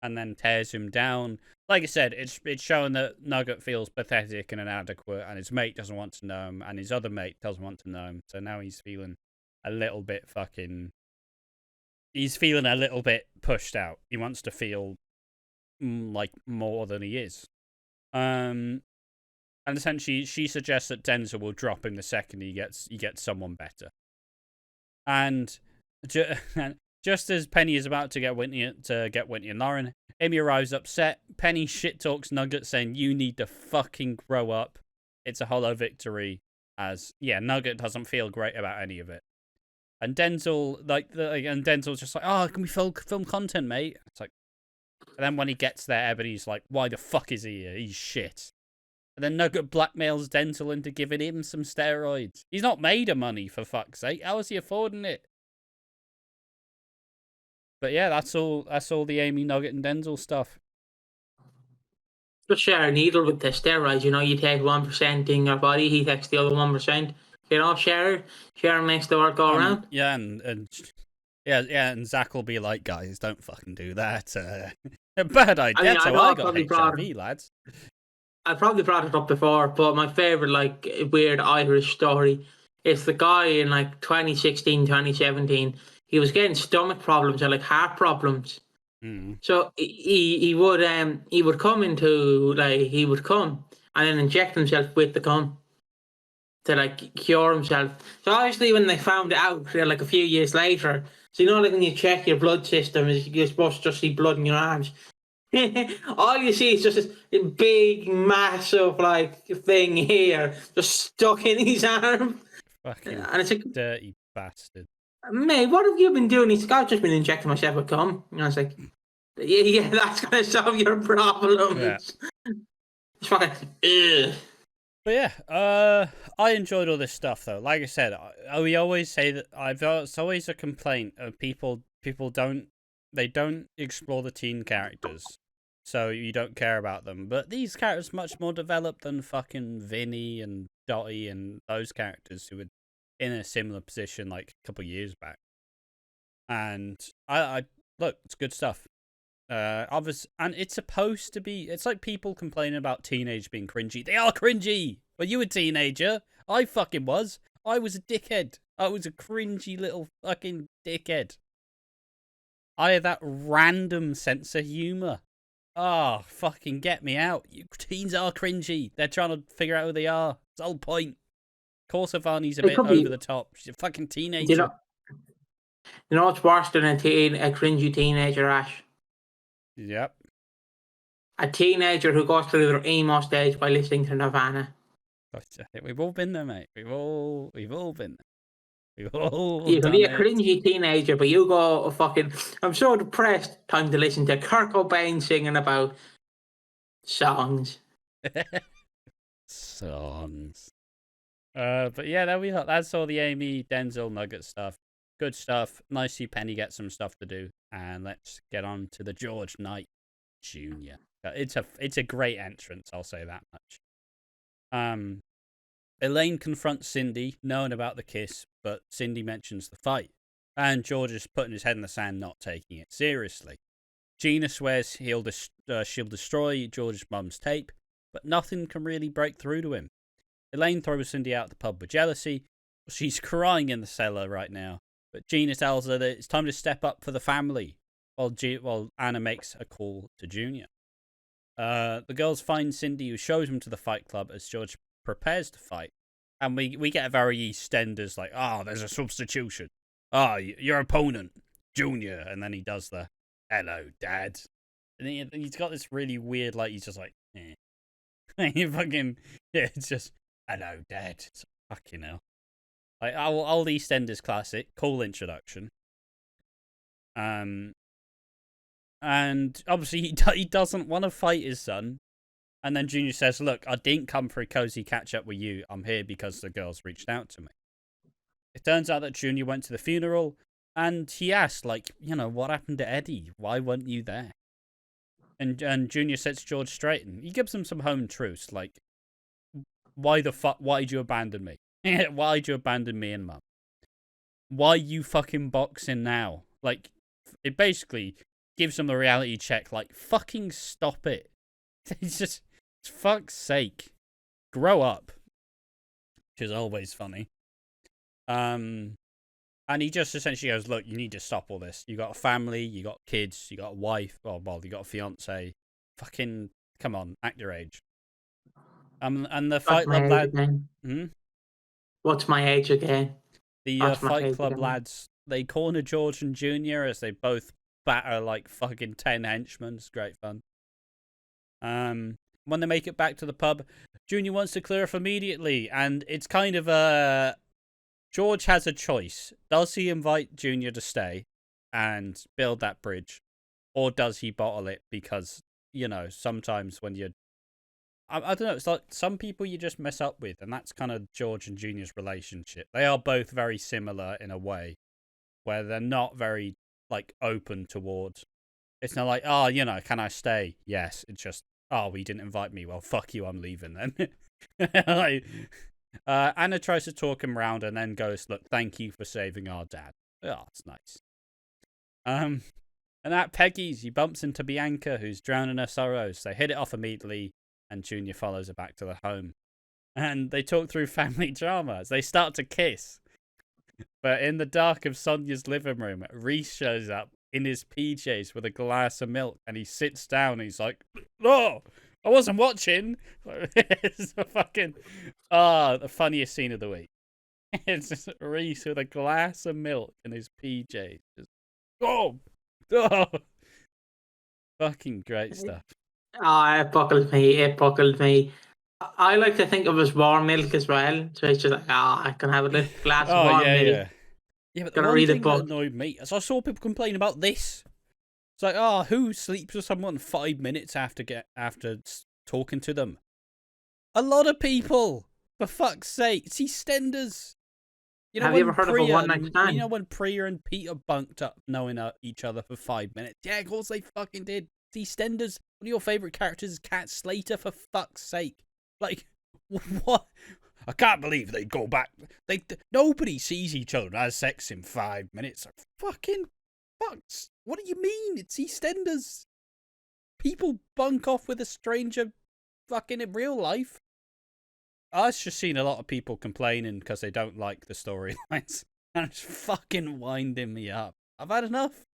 and then tears him down. Like I said, it's showing that Nugget feels pathetic and inadequate, and his mate doesn't want to know him, and his other mate doesn't want to know him. So now he's feeling a little bit he's feeling a little bit pushed out. He wants to feel like more than he is. And essentially, she suggests that Denzel will drop him the second he gets someone better. And just as Penny is about to get Whitney and Lauren, Amy arrives upset. Penny shit talks Nugget, saying, "You need to fucking grow up. It's a hollow victory. as Nugget doesn't feel great about any of it. And Denzel, and Denzel's just like, oh, can we film content, mate? It's like, and then when he gets there, Ebony's like, why the fuck is he here? He's shit. And then Nugget blackmails Denzel into giving him some steroids. He's not made of money, for fuck's sake. How is he affording it? But yeah, that's all the Amy, Nugget, and Denzel stuff. Just share a needle with the steroids. You take 1% in your body, he takes the other 1%. Share makes the work go around. Yeah, and Zach will be like, guys, don't fucking do that. Bad idea. That's how I got HIV, lads. I probably brought it up before, but my favourite, weird Irish story is the guy in, 2016, 2017. He was getting stomach problems or, heart problems. Mm. So he would come and then inject himself with the cum to, cure himself. So obviously when they found it out, a few years later, so when you check your blood system, you're supposed to just see blood in your arms. All you see is just this big, massive, thing here, just stuck in his arm. Fucking and it's dirty bastard. Mate, what have you been doing? He's like, I've just been injecting myself with cum. And I was like, yeah, that's going to solve your problems. Yeah. It's fucking, ugh. But yeah, I enjoyed all this stuff, though. Like I said, we always say that it's always a complaint of people don't explore the teen characters. So you don't care about them. But these characters are much more developed than fucking Vinny and Dottie and those characters who were in a similar position a couple of years back. And I look, it's good stuff. And it's supposed to be. It's like people complaining about teenage being cringy. They are cringy. Were you a teenager? I fucking was. I was a dickhead. I was a cringy little fucking dickhead. I had that random sense of humor. Oh, fucking get me out. You teens are cringy. They're trying to figure out who they are. It's the whole point. Of course, Ivani's a bit over the top. She's a fucking teenager. You know what's worse than a cringy teenager, Ash? Yep. A teenager who goes through their emo stage by listening to Nirvana. We've all been there, mate. We've all been there. You can be a cringy teenager, but you go fucking, I'm so depressed. Time to listen to Kurt Cobain singing about songs. Songs. But yeah, there we are. That's all the Amy, Denzel, Nugget stuff. Good stuff. Nice to see Penny get some stuff to do. And let's get on to the George Knight Jr. It's a great entrance, I'll say that much. Elaine confronts Cindy, knowing about the kiss, but Cindy mentions the fight. And George is putting his head in the sand, not taking it seriously. Gina swears she'll destroy George's mum's tape, but nothing can really break through to him. Elaine throws Cindy out the pub with jealousy. She's crying in the cellar right now, but Gina tells her that it's time to step up for the family, while Anna makes a call to Junior. The girls find Cindy, who shows him to the fight club as George prepares to fight, and we get a very EastEnders there's a substitution. Your opponent, Junior, and then he does the hello, Dad, and he's got this really weird he's just he fucking it's just hello, Dad. It's fucking hell. Old EastEnders classic, cool introduction. And obviously he doesn't want to fight his son. And then Junior says, look, I didn't come for a cozy catch-up with you. I'm here because the girls reached out to me. It turns out that Junior went to the funeral, and he asked, what happened to Eddie? Why weren't you there? And Junior sets George straight, and he gives him some home truths, why the fuck, why did you abandon me? Why did you abandon me and Mum? Why you fucking boxing now? It basically gives him a reality check, fucking stop it. It's just, fuck's sake. Grow up. Which is always funny. And he just essentially goes, look, you need to stop all this. You got a family, you got kids, you got a wife, you got a fiance. Fucking, come on, act your age. And the Fight Club lad... What's my age again? The Fight Club lads, they corner George and Junior as they both batter fucking 10 henchmen. It's great fun. When they make it back to the pub, Junior wants to clear off immediately, and it's kind of George has a choice. Does he invite Junior to stay and build that bridge, or does he bottle it? Because, sometimes when you're... I don't know, it's like some people you just mess up with, and that's kind of George and Junior's relationship. They are both very similar in a way, where they're not very, open towards... It's not like, oh, can I stay? Yes. It's just, oh, well, you didn't invite me. Well, fuck you, I'm leaving then. Anna tries to talk him round and then goes, look, thank you for saving our dad. Oh, it's nice. And at Peggy's, he bumps into Bianca, who's drowning her sorrows. They hit it off immediately, and Junior follows her back to the home. And they talk through family drama as they start to kiss. But in the dark of Sonia's living room, Reese shows up in his PJs with a glass of milk, and he sits down and he's like, "No, I wasn't watching." It's the funniest scene of the week. It's just Reese with a glass of milk in his PJs. Just, oh, fucking great stuff. It buckled me. I like to think of as warm milk as well. So it's just like, I can have a little glass of warm milk. Yeah, but the one thing that annoyed me is I saw people complain about this. It's like, who sleeps with someone 5 minutes after talking to them? A lot of people, for fuck's sake. It's EastEnders. Have you ever heard of a one-night stand? You know when Priya and Peter bunked up knowing each other for 5 minutes? Yeah, of course they fucking did. It's EastEnders. One of your favourite characters is Cat Slater, for fuck's sake. What? I can't believe they go back. Nobody sees each other and has sex in 5 minutes. Fucking fucks. What do you mean? It's EastEnders. People bunk off with a stranger fucking in real life. I've just seen a lot of people complaining because they don't like the storylines. And it's fucking winding me up. I've had enough.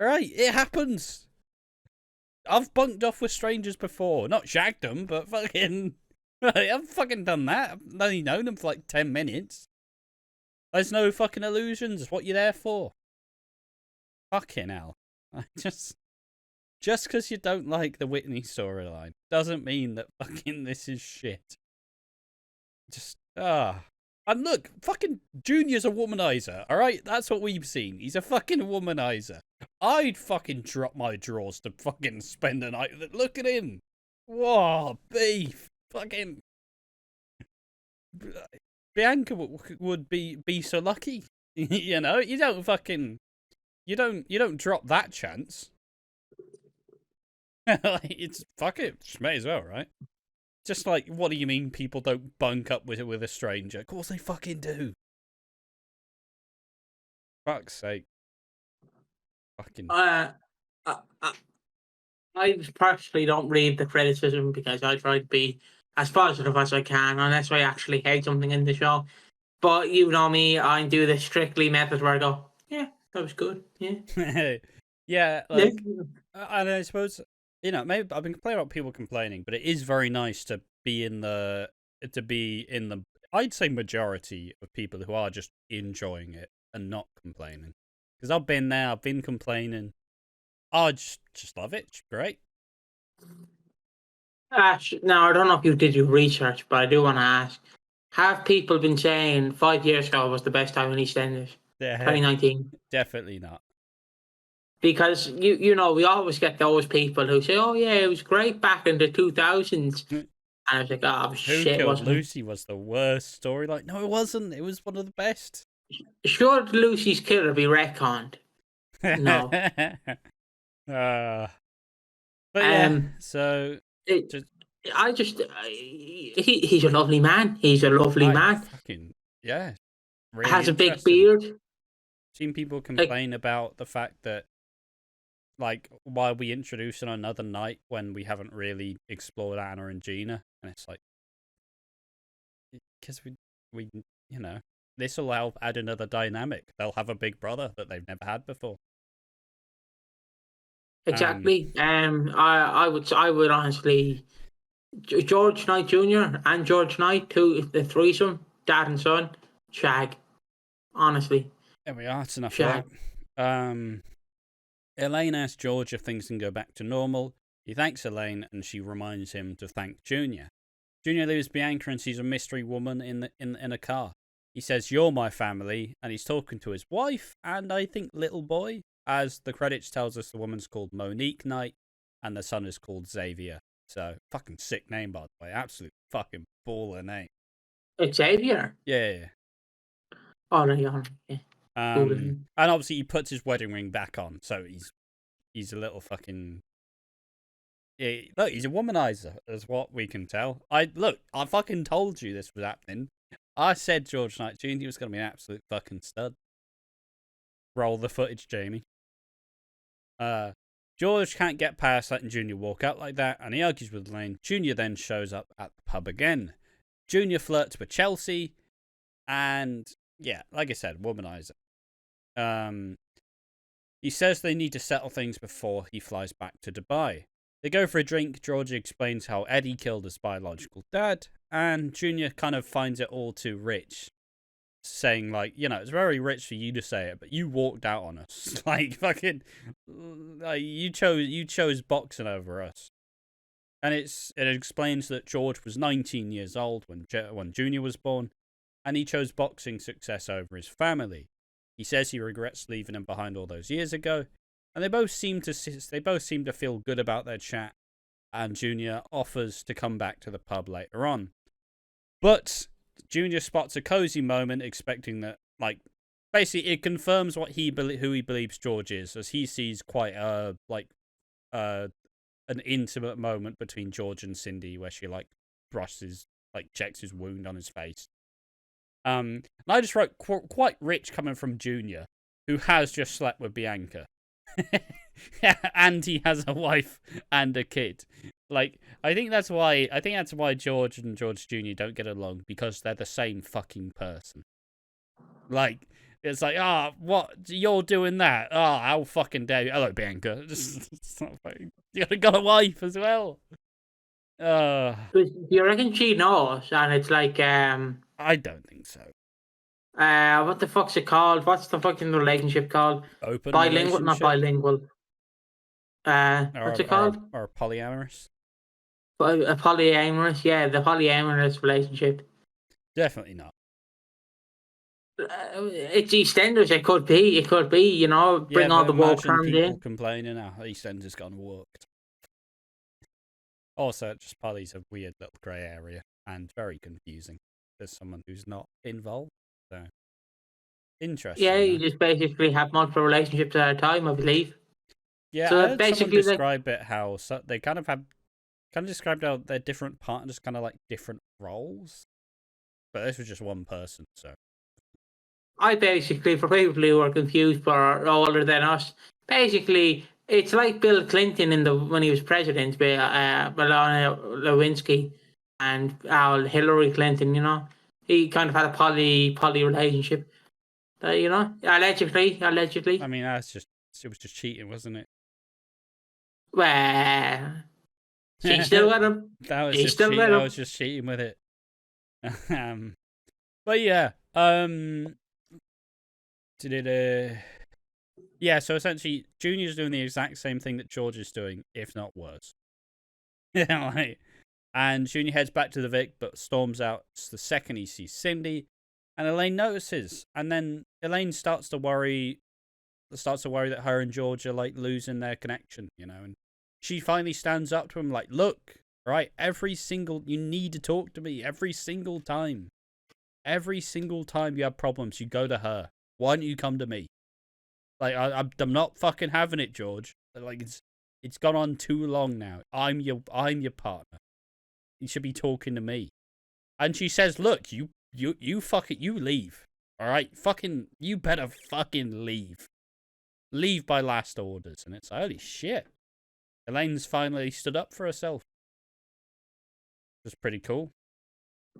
Alright, it happens. I've bunked off with strangers before. Not shagged them, but fucking... I've fucking done that. I've only known them for 10 minutes. There's no fucking illusions. It's what you're there for. Fucking hell. Just because you don't like the Whitney storyline doesn't mean that fucking this is shit. And look, fucking Junior's a womanizer, alright? That's what we've seen. He's a fucking womanizer. I'd fucking drop my drawers to fucking spend a night with it. Look at him. Whoa, beef. Fucking Bianca would be so lucky. You don't drop that chance. It's fuck it, just may as well, right? Just what do you mean people don't bunk up with a stranger? Of course they fucking do. Fuck's sake. Fucking. I personally don't read the criticism because I try to be as positive as I can, unless I actually hate something in the show. But you know me, I do the strictly method where I go, yeah, that was good, yeah. Yeah, and I suppose, maybe I've been complaining about people complaining, but it is very nice to be in the, I'd say majority of people who are just enjoying it and not complaining. Because I've been there, I've been complaining. I just love it. It's great. Ash, now I don't know if you did your research, but I do want to ask: have people been saying 5 years ago was the best time in EastEnders? 2019. Definitely not. Because we always get those people who say, "Oh yeah, it was great back in the 2000s," and I was like, "Oh shit!" Who Killed Lucy was the worst storyline. No, it wasn't. It was one of the best. Should Lucy's killer be retconned? No. But yeah, so he's a lovely man. He's a lovely man. Fucking yeah, really has a big beard. Seen people complain about the fact that, why are we introducing another night when we haven't really explored Anna and Gina? And it's because we this will help add another dynamic. They'll have a big brother that they've never had before. Exactly. I would honestly, George Knight Jr. and George Knight, the threesome, dad and son, shag. Honestly. There we are. It's enough shag. For that. Elaine asks George if things can go back to normal. He thanks Elaine, and she reminds him to thank Junior. Junior leaves Bianca and sees a mystery woman in a car. He says, "You're my family," and he's talking to his wife and I think little boy. As the credits tells us, the woman's called Monique Knight and the son is called Xavier. So, fucking sick name, by the way. Absolute fucking baller name. It's Xavier. Yeah. Oh, right, yeah. And obviously he puts his wedding ring back on, so he's a little fucking... Look, he's a womanizer, is what we can tell. I fucking told you this was happening. I said George Knight Jr. was going to be an absolute fucking stud. Roll the footage, Jamie. George can't get past letting Junior walk out like that, and he argues with Elaine. Junior then shows up at the pub again. Junior flirts with Chelsea, and yeah, like I said, womanizer. He says they need to settle things before he flies back to Dubai. They go for a drink. George explains how Eddie killed his biological dad, and Junior kind of finds it all too rich, saying like, it's very rich for you to say it, but you walked out on us. Like fucking, like you chose boxing over us. And it explains that George was 19 years old when Junior was born, and he chose boxing success over his family. He says he regrets leaving him behind all those years ago, and they both seem to feel good about their chat. And Junior offers to come back to the pub later on, but Junior spots a cozy moment, expecting that, like, basically it confirms what who he believes George is, as he sees quite an intimate moment between George and Cindy, where she checks his wound on his face. And I just wrote quite rich coming from Junior, who has just slept with Bianca, and he has a wife and a kid. Like, I think that's why George and George Jr. don't get along, because they're the same fucking person. Like, it's like, what? You're doing that? How fucking dare you? Hello, Bianca. You got a wife as well. Do you reckon she knows? And it's like, I don't think so. What the fuck's it called? What's the fucking relationship called? Open bilingual, not bilingual. What's it called? Or polyamorous. A polyamorous, yeah, the polyamorous relationship. Definitely not. It's EastEnders. It could be. Bring all the woke terms people in. Complaining how EastEnders gone worked. Also, just Poly's a weird little grey area and very confusing. There's someone who's not involved. So interesting. Yeah, you just basically have multiple relationships at a time, I believe. Yeah, so I heard basically someone describe it how they kind of described how they're different partners, kind of like different roles. But this was just one person, so. I basically, for people who are confused but are older than us, basically it's like Bill Clinton when he was president, Melania Lewinsky and Hillary Clinton. He kind of had a poly relationship. Allegedly. I mean, it was just cheating, wasn't it? Well, she's still with him. That was just cheating with it. But yeah, yeah, so essentially Junior's doing the exact same thing that George is doing, if not worse. And Junior heads back to the Vic, but storms out the second he sees Cindy, and Elaine notices, and then Elaine starts to worry that her and George are like losing their connection, and she finally stands up to him like, look, right, you need to talk to me every single time. Every single time you have problems, you go to her. Why don't you come to me? Like, I'm not fucking having it, George. Like, it's gone on too long now. I'm your partner. You should be talking to me. And she says, look, you leave. All right, you better fucking leave. Leave by last orders. And it's holy shit. Elaine's finally stood up for herself. It's pretty cool.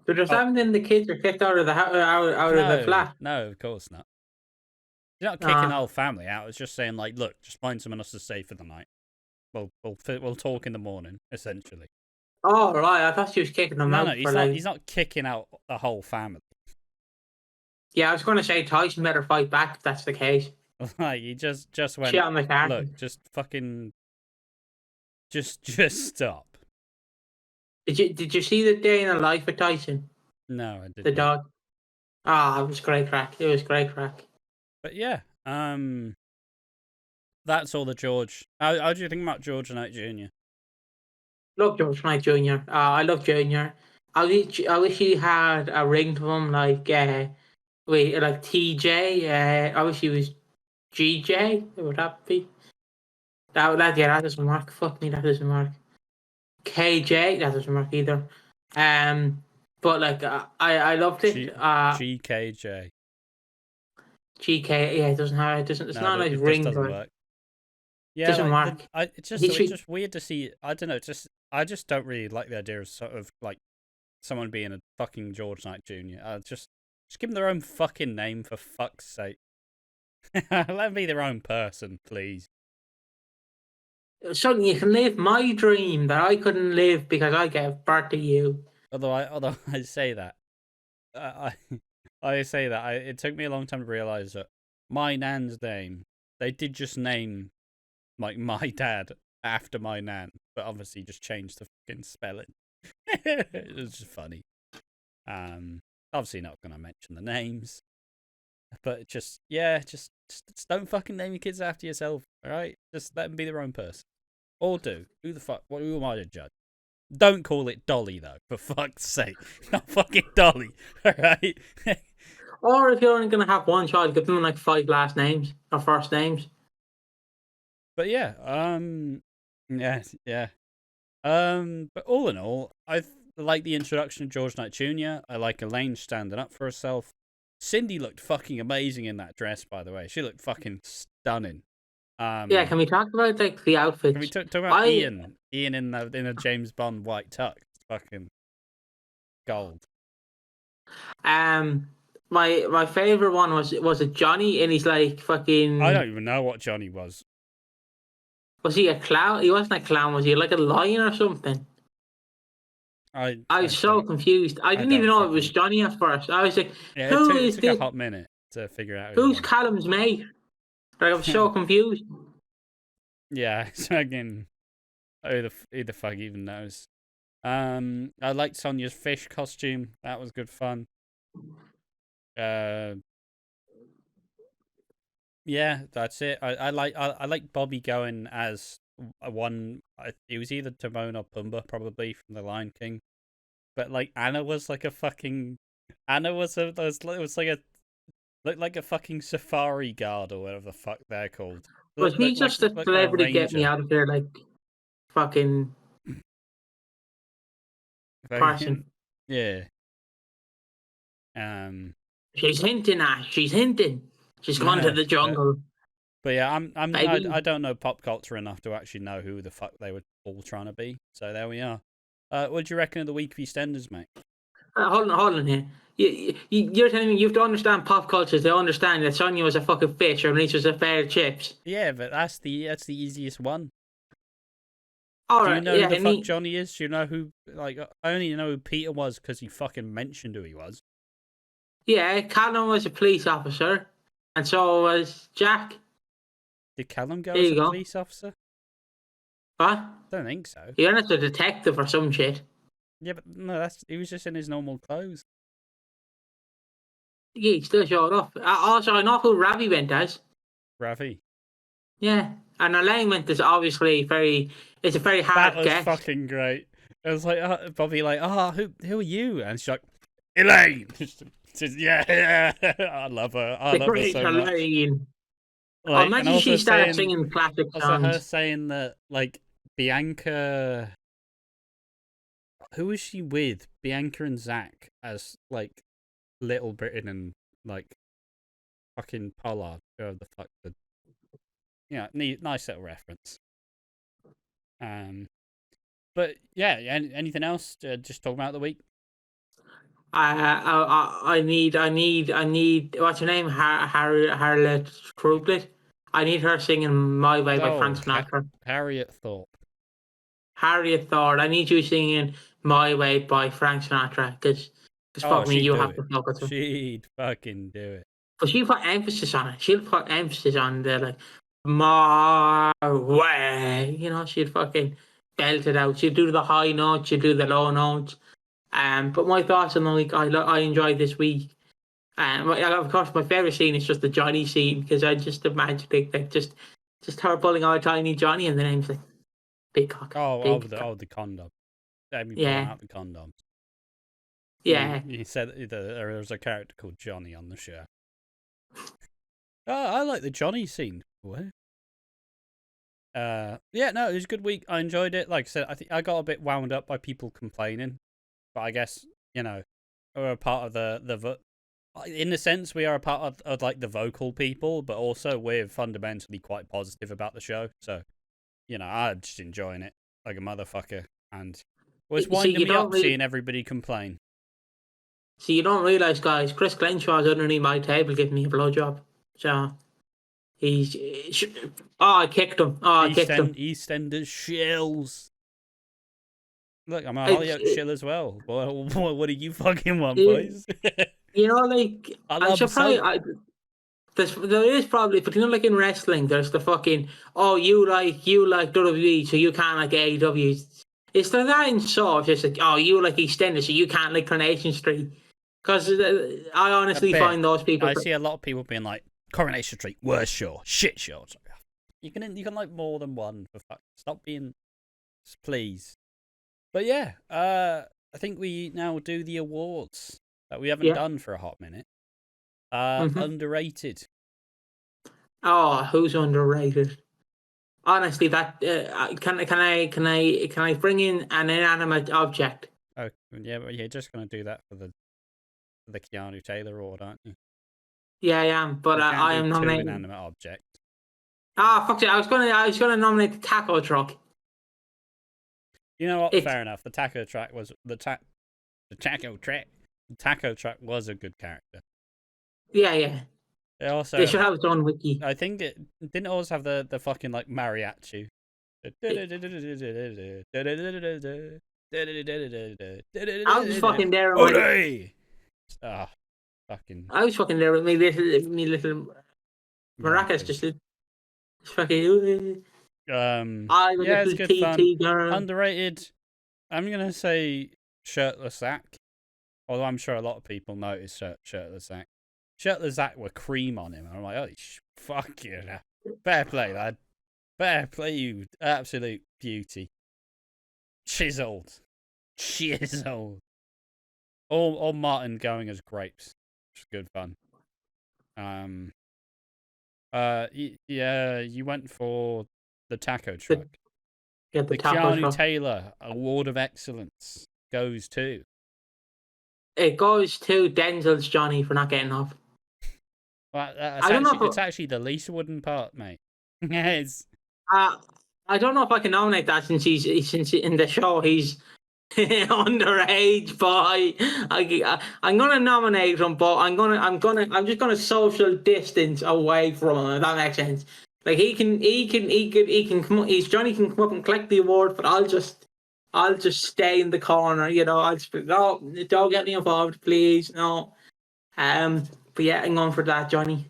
So does that mean the kids are kicked out of the of the flat? No, of course not. You're not kicking the whole family out. It's just saying, like, look, just find someone else to stay for the night. We'll talk in the morning, essentially. Oh, right. I thought she was kicking them out. No, he's not kicking out the whole family. Yeah, I was going to say Tyson better fight back if that's the case. Like, he just went, shit on the car. Look, just fucking... Just stop. Did you see the day in the life of Tyson, No, I did the not. dog? Ah, it was great crack. It was great crack. But yeah, that's all the George. How do you think about George Knight Jr.? Love George Knight Jr. I love Junior. I wish he had a ring to him like TJ. I wish he was GJ. Would that be? That doesn't work. Fuck me, that doesn't work. KJ, that doesn't work either. But like I loved it. GKJ. GK, yeah, it doesn't have. It doesn't. It's not a nice it ring. just doesn't But work. it Yeah, doesn't like work. it's He should- just weird to see. I don't know. I just don't really like the idea of sort of like someone being a fucking George Knight Jr. Just give them their own fucking name for fuck's sake. Let them be their own person, please. Suddenly you can live my dream that I couldn't live because I gave birth to you. Although I say that, I say that it took me a long time to realize that my nan's name, they did just name like my dad after my nan, but obviously just changed the fucking spelling. It was just funny. Obviously not gonna mention the names, but just don't fucking name your kids after yourself. All right, just let them be their own person. Or do. Who the fuck? Who am I to judge? Don't call it Dolly though, for fuck's sake. Not fucking Dolly. All right. Or if you're only gonna have one child, give them like 5 last names or first names. But yeah, yeah. But all in all, I like the introduction of George Knight Jr. I like Elaine standing up for herself. Cindy looked fucking amazing in that dress, by the way. She looked fucking stunning. Yeah, can we talk about like the outfits? Can we talk about Ian? Ian in a James Bond white tux, fucking gold. My favorite one was it Johnny, and he's like fucking. I don't even know what Johnny was. Was he a clown? He wasn't a clown. Was he like a lion or something? I was so confused. I didn't even know it was Johnny at first. I was like, yeah, who it is took this? a hot minute to figure out Who's Callum's mate? Like, I was so confused. Yeah, so again, who the fuck even knows? I liked Sonia's fish costume. That was good fun. Yeah, that's it. I like Bobby going as one. It was either Timon or Pumbaa, probably from The Lion King. But like Anna was like a fucking. Anna was it was like a looked like a fucking safari guard or whatever the fuck they're called. Was he just a celebrity get me out of there, like fucking person? Yeah. She's hinting at. She's hinting. She's gone to the jungle. But yeah, I don't know pop culture enough to actually know who the fuck they were all trying to be. So there we are. What do you reckon of the week of EastEnders, mate? Hold on here. You're telling me you have to understand pop culture to understand that Sonia was a fucking fish or Reese was a pair of chips. Yeah, but that's the easiest one. All do right, you know who the fuck Johnny is? Do you know who? Like, I only know who Peter was because he fucking mentioned who he was. Yeah, Callum was a police officer, and so was Jack. Did Callum go as a police officer? What? I don't think so. He went as a detective or some shit. Yeah, but no, he was just in his normal clothes. Yeah, he still showed up. Also, I know who Ravi went as. Ravi? Yeah, and Elaine went as obviously it's a very hard guess. That was fucking great. It was like, Bobby like, who are you? And she's like, Elaine! Yeah, I love her. I love her so Elaine. much. Like, imagine she started singing classic songs. Also her saying that, like, Bianca... Who was she with? Bianca and Zach as, like, Little Britain and, like, fucking Pollard. Whoever the fuck the... Yeah, nice little reference. But, yeah, anything else to just talk about the week? I need what's her name? Harriet Kruglet. I need her singing "My Way" by Frank Sinatra. Harriet Thorpe. Harriet Thorpe. I need you singing "My Way" by Frank Sinatra because fuck me, you have to fuck with her. She'd fucking do it. But she'll put emphasis on it. She'll put emphasis on the like "My Way." You know, she'd fucking belt it out. She'll do the high notes, she'll do the low notes. But my thoughts on the week, I enjoyed this week. Of course, my favorite scene is just the Johnny scene, because I just imagine like just her pulling out tiny Johnny, and the name's like big cock. The condom. Amy pulling out the condoms. Yeah. You said there was a character called Johnny on the show. I like the Johnny scene. What? Yeah, no, it was a good week. I enjoyed it. Like I said, I think I got a bit wound up by people complaining, but I guess we're a part of the in a sense we are a part of like the vocal people, but also we're fundamentally quite positive about the show. So, I'm just enjoying it like a motherfucker, and was winding me up seeing everybody complain. So you don't realise, guys, Chris Glenshaw's underneath my table giving me a blowjob. So I kicked him. I kicked him. EastEnders shills. Look, I'm a Hollyoaks shill as well. What do you fucking want, boys? I'm surprised. There is probably, but like in wrestling, there's the fucking you like WWE, so you can't like AEW. Is there that in soft? It's like you like EastEnders, so you can't like Coronation Street. Because I honestly find those people. I see a lot of people being like Coronation Street, worst show, shit show. You can like more than one, for fuck. Stop being, please. But yeah, I think we now do the awards that we haven't done for a hot minute. Underrated. Oh, who's underrated? Honestly, that can I bring in an inanimate object? Oh yeah, but you're just gonna do that for the Keanu Taylor award, aren't you? Yeah, I am, but I am nominating inanimate object. Fuck it! I was gonna nominate the taco truck. You know what? Fair enough. The taco truck was the taco truck was a good character. Yeah. They should have its own wiki. I think it didn't always have the fucking like mariachi. I was fucking there. I was fucking there with me little maracas just fucking. It's good fun. Girl. Underrated. I'm gonna say Shirtless Zach. Although I'm sure a lot of people noticed Shirtless Zach. Shirtless Zach with cream on him. I'm like, oh, fuck you. Fair play, lad. Fair play, you absolute beauty. Chiseled. All Martin going as grapes. Which is good fun. You went for the taco truck. The Keanu truck. Taylor Award of Excellence goes to. It goes to Denzel's Johnny for not getting off. Well, it's actually the least wooden part, mate. Yes. I don't know if I can nominate that since he's in the show he's underage, but I'm gonna nominate him, but I'm just gonna social distance away from him, if that makes sense. Like he can come up, Johnny can come up and collect the award, but I'll just stay in the corner, I'll just no, don't get me involved, please, no. But yeah, I'm going for that, Johnny.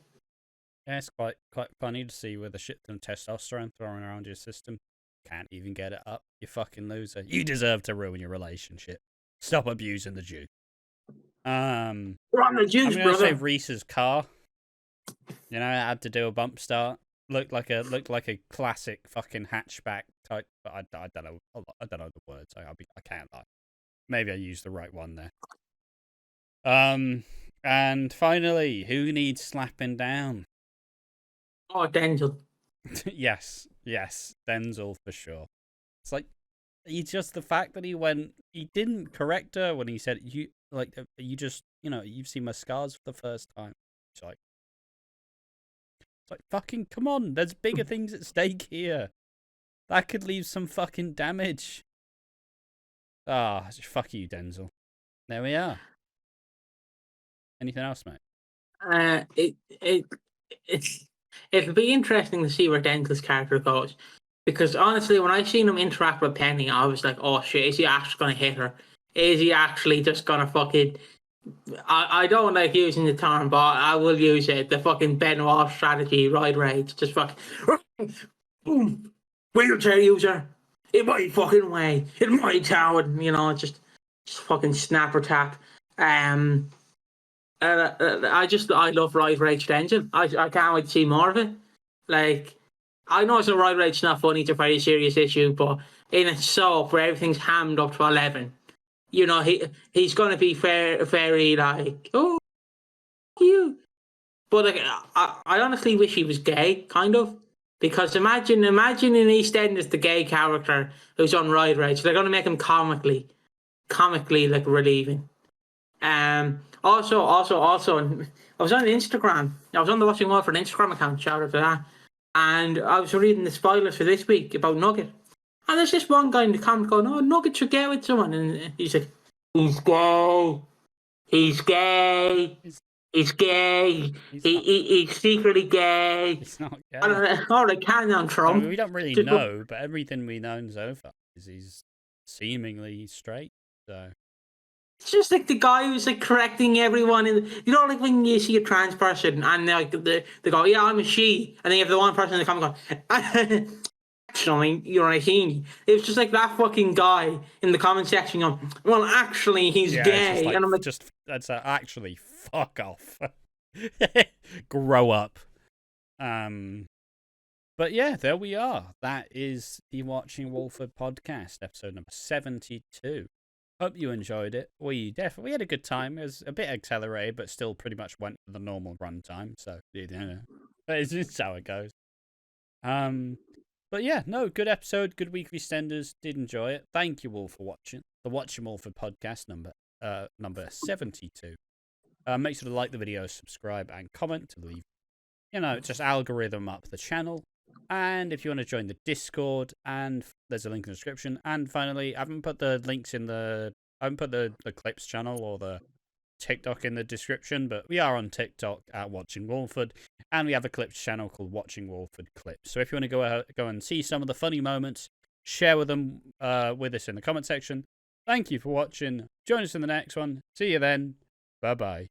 Yeah, it's quite funny to see with a shit ton of testosterone thrown around your system. Can't even get it up, you fucking loser. You deserve to ruin your relationship. Stop abusing the Jew. We're on the juice, I'm gonna say Reese's car. I had to do a bump start. Looked like a classic fucking hatchback type, but I don't know the words. I can't lie. Maybe I used the right one there. And finally, who needs slapping down? Oh, Denzel. yes, Denzel for sure. It's like just the fact that he didn't correct her when he said you've seen my scars for the first time. It's like fucking come on, there's bigger things at stake here. That could leave some fucking damage. Fuck you, Denzel. There we are. Anything else, mate? It'll be interesting to see where Denzel's character goes. Because honestly, when I seen him interact with Penny, I was like, oh shit, is he actually going to hit her? Is he actually just going to fucking... I don't like using the term, but I will use it. The fucking Benoit strategy, ride rage. Just fucking... Boom! Wheelchair user! in my fucking way, in my town, you know, just fucking snapper tap. I love Riot Rage Engine. I can't wait to see more of it. Like, I know it's a Riot Rage, not funny, it's a very serious issue, but in a soap where everything's hammed up to 11, you know, he's going to be very like, oh, you. But like, I honestly wish he was gay, kind of. Because imagine in EastEnders the gay character who's on Riot Rage. They're going to make him comically like relieving. Also, I was on Instagram. I was on the Watching Walford Instagram account. Shout out to that. And I was reading the spoilers for this week about Nugget. And there's this one guy in the comment going, "Oh, Nugget should get with someone," and he's like, "He's gay. He's gay. He's gay. He's secretly gay." He's not gay. I don't know. Oh, they can on Trump. I mean, we don't really know, but everything we know so far is he's seemingly straight. So it's just like the guy who's like correcting everyone, and you know, like when you see a trans person and like they go, "Yeah, I'm a she," and then you have the one person in the comment going, "Actually, you're a he." It was just like that fucking guy in the comment section going, "Well, actually, he's gay," like, and I'm like, that's actually fuck off, grow up. But yeah, there we are. That is the Watching Walford podcast, episode number 72. Hope you enjoyed it. We had a good time. It was a bit accelerated, but still pretty much went for the normal run time. So, you know, it's just how it goes. But yeah, no, good episode, good week of EastEnders. Did enjoy it. Thank you all for watching the Watching Walford podcast number 72. Make sure to like the video, subscribe, and comment to leave, you know, just algorithm up the channel. And if you want to join the Discord, and there's a link in the description. And finally, I haven't put the links in I haven't put the Clips channel or the TikTok in the description, but we are on TikTok at Watching Walford, and we have a Clips channel called Watching Walford Clips. So if you want to go and see some of the funny moments, share with them with us in the comment section. Thank you for watching. Join us in the next one. See you then. Bye bye.